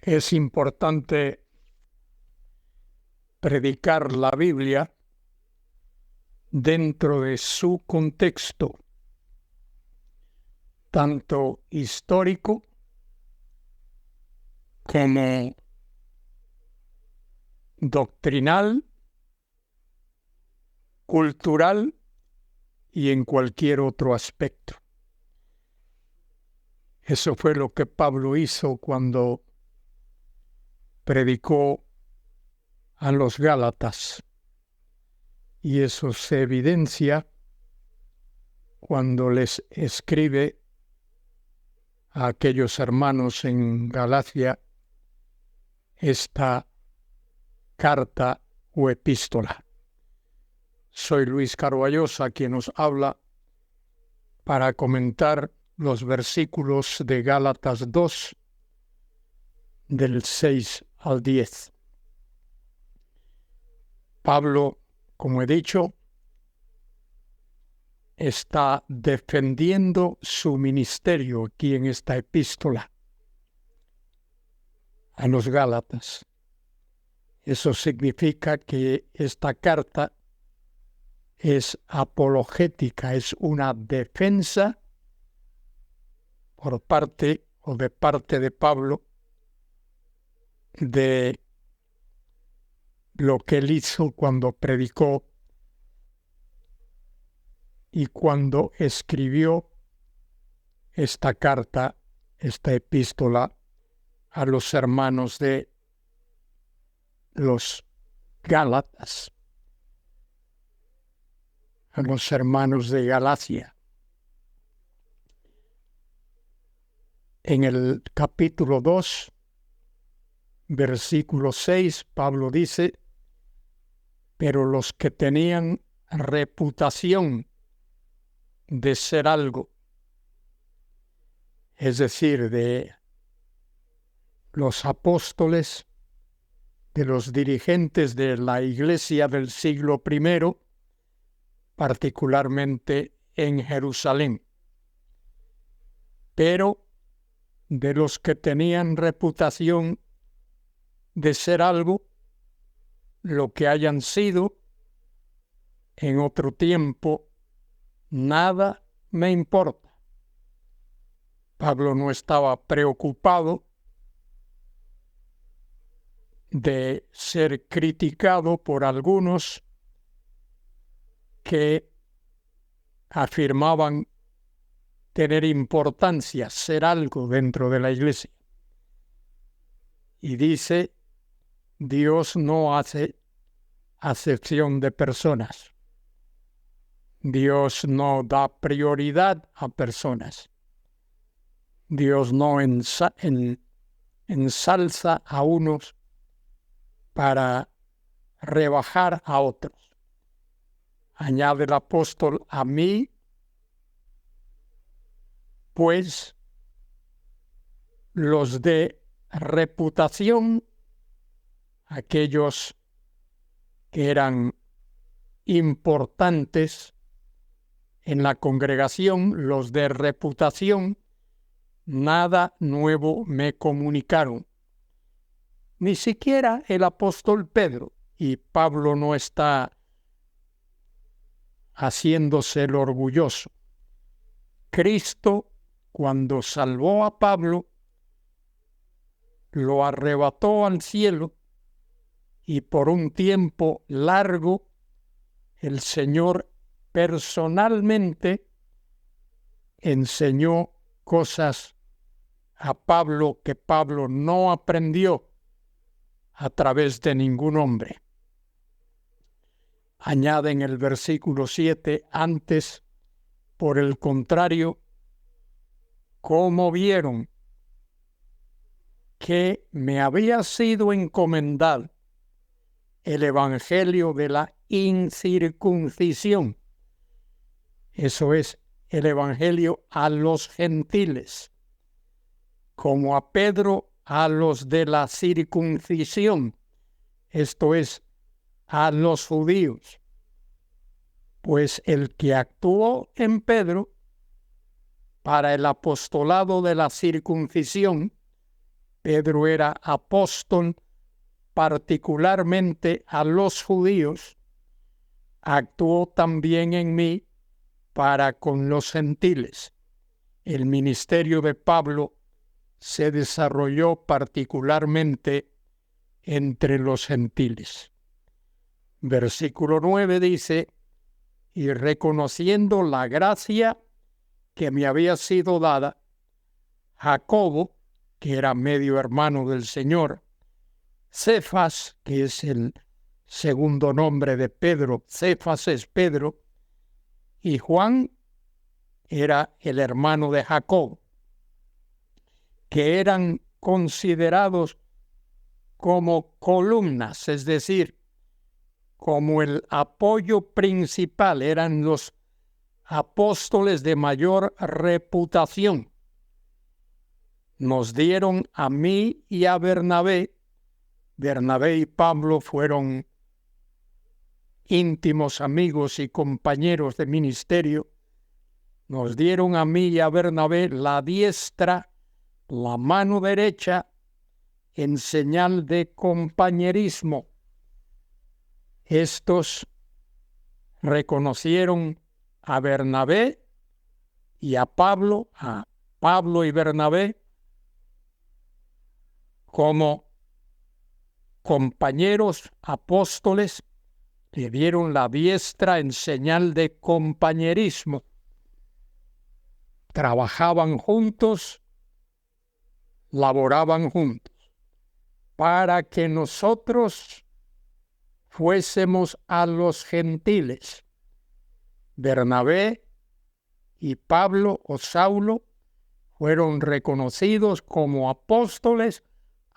Es importante predicar la Biblia dentro de su contexto, tanto histórico como doctrinal, cultural y en cualquier otro aspecto. Eso fue lo que Pablo hizo cuando predicó a los Gálatas, y eso se evidencia cuando les escribe a aquellos hermanos en Galacia esta carta o epístola. Soy Luis Carballosa, quien nos habla para comentar los versículos de Gálatas 2, del 6 al 10. Pablo, como he dicho, está defendiendo su ministerio aquí en esta epístola a los Gálatas. Eso significa que esta carta es apologética, es una defensa por parte o de parte de Pablo de lo que él hizo cuando predicó y cuando escribió esta carta, esta epístola a los hermanos de los Gálatas, a los hermanos de Galacia. En el capítulo 2, versículo 6, Pablo dice: pero los que tenían reputación de ser algo, es decir, de los apóstoles, de los dirigentes de la iglesia del siglo I, particularmente en Jerusalén, pero de los que tenían reputación de ser algo, lo que hayan sido en otro tiempo, nada me importa. Pablo no estaba preocupado de ser criticado por algunos que afirmaban tener importancia, ser algo dentro de la iglesia. Y dice: Dios no hace acepción de personas. Dios no da prioridad a personas. Dios no ensalza a unos para rebajar a otros. Añade el apóstol: a mí, pues, los de reputación, aquellos que eran importantes en la congregación, los de reputación, nada nuevo me comunicaron. Ni siquiera el apóstol Pedro, y Pablo no está haciéndose el orgulloso. Cristo, cuando salvó a Pablo, lo arrebató al cielo y por un tiempo largo el Señor personalmente enseñó cosas a Pablo que Pablo no aprendió a través de ningún hombre. Añade en el versículo 7, antes, por el contrario, como vieron que me había sido encomendado el evangelio de la incircuncisión, eso es, el evangelio a los gentiles, como a Pedro a los de la circuncisión, esto es, a los judíos. Pues el que actuó en Pedro para el apostolado de la circuncisión Pedro era apóstol particularmente a los judíos, actuó también en mí para con los gentiles. El ministerio de Pablo se desarrolló particularmente entre los gentiles. Versículo 9 dice: y reconociendo la gracia que me había sido dada, Jacobo, que era medio hermano del Señor, Cefas, que es el segundo nombre de Pedro, Cefas es Pedro, y Juan era el hermano de Jacobo, que eran considerados como columnas, es decir, como el apoyo principal, eran los apóstoles de mayor reputación. Nos dieron a mí y a Bernabé. Bernabé y Pablo fueron íntimos amigos y compañeros de ministerio. Nos dieron a mí y a Bernabé la diestra, la mano derecha, en señal de compañerismo. Estos reconocieron a Bernabé y a Pablo y Bernabé, como compañeros apóstoles, le dieron la diestra en señal de compañerismo. Trabajaban juntos, laboraban juntos, para que nosotros fuésemos a los gentiles. Bernabé y Pablo o Saulo fueron reconocidos como apóstoles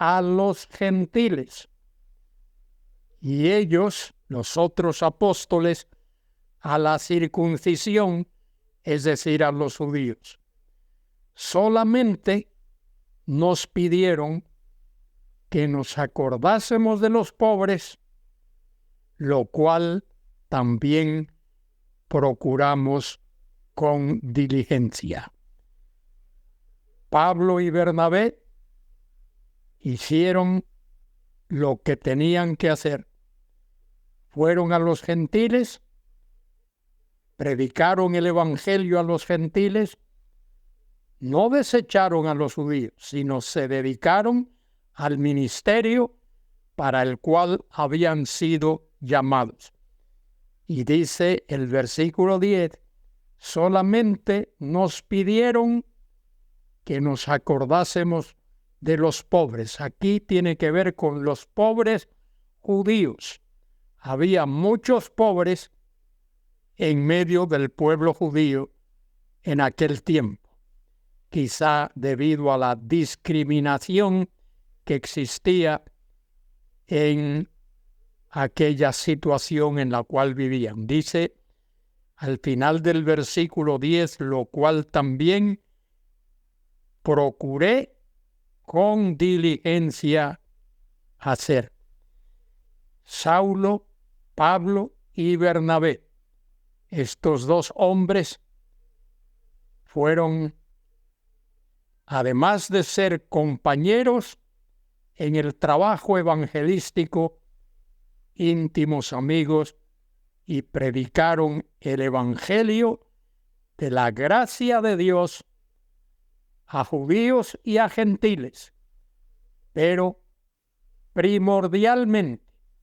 a los gentiles, y ellos, los otros apóstoles, a la circuncisión, es decir, a los judíos. Solamente nos pidieron que nos acordásemos de los pobres, lo cual también procuramos con diligencia. Pablo y Bernabé hicieron lo que tenían que hacer. Fueron a los gentiles, predicaron el evangelio a los gentiles, no desecharon a los judíos, sino se dedicaron al ministerio para el cual habían sido llamados. Y dice el versículo 10, solamente nos pidieron que nos acordásemos de los pobres. Aquí tiene que ver con los pobres judíos. Había muchos pobres en medio del pueblo judío en aquel tiempo, quizá debido a la discriminación que existía en aquella situación en la cual vivían. Dice al final del versículo 10, lo cual también procuré con diligencia hacer. Saulo, Pablo y Bernabé, estos dos hombres fueron, además de ser compañeros en el trabajo evangelístico, íntimos amigos, y predicaron el evangelio de la gracia de Dios a judíos y a gentiles, pero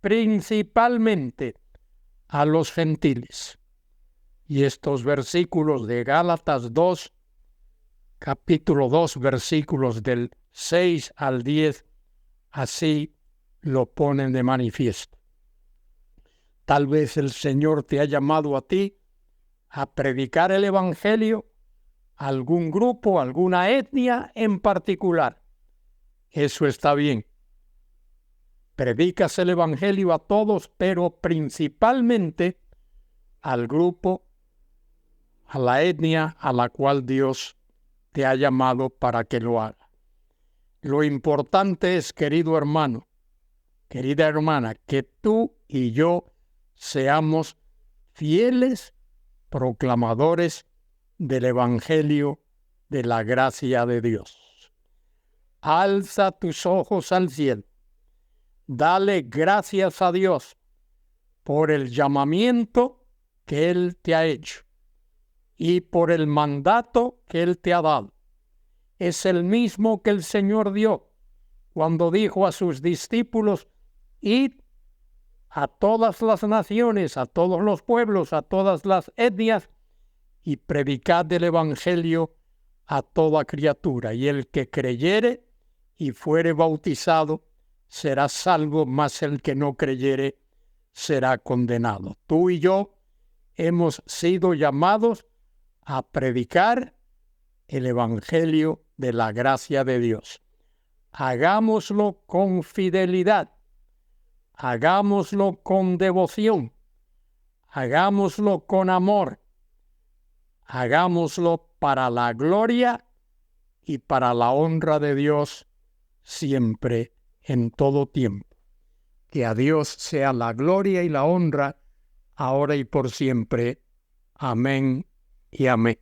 principalmente a los gentiles. Y estos versículos de Gálatas 2, capítulo 2, versículos del 6 al 10, así lo ponen de manifiesto. Tal vez el Señor te ha llamado a ti a predicar el evangelio a algún grupo, alguna etnia en particular. Eso está bien. Predicas el evangelio a todos, pero principalmente al grupo, a la etnia a la cual Dios te ha llamado para que lo haga. Lo importante es, querido hermano, querida hermana, que tú y yo seamos fieles proclamadores del evangelio de la gracia de Dios. alza tus ojos al cielo. Dale gracias a Dios por el llamamiento que Él te ha hecho y por el mandato que Él te ha dado. Es el mismo que el Señor dio cuando dijo a sus discípulos: id a todas las naciones, a todos los pueblos, a todas las etnias, y predicad el Evangelio a toda criatura. Y el que creyere y fuere bautizado será salvo, mas el que no creyere será condenado. Tú y yo hemos sido llamados a predicar el Evangelio de la gracia de Dios. Hagámoslo con fidelidad, hagámoslo con devoción, hagámoslo con amor, hagámoslo para la gloria y para la honra de Dios siempre, en todo tiempo. Que a Dios sea la gloria y la honra, ahora y por siempre. Amén y amén.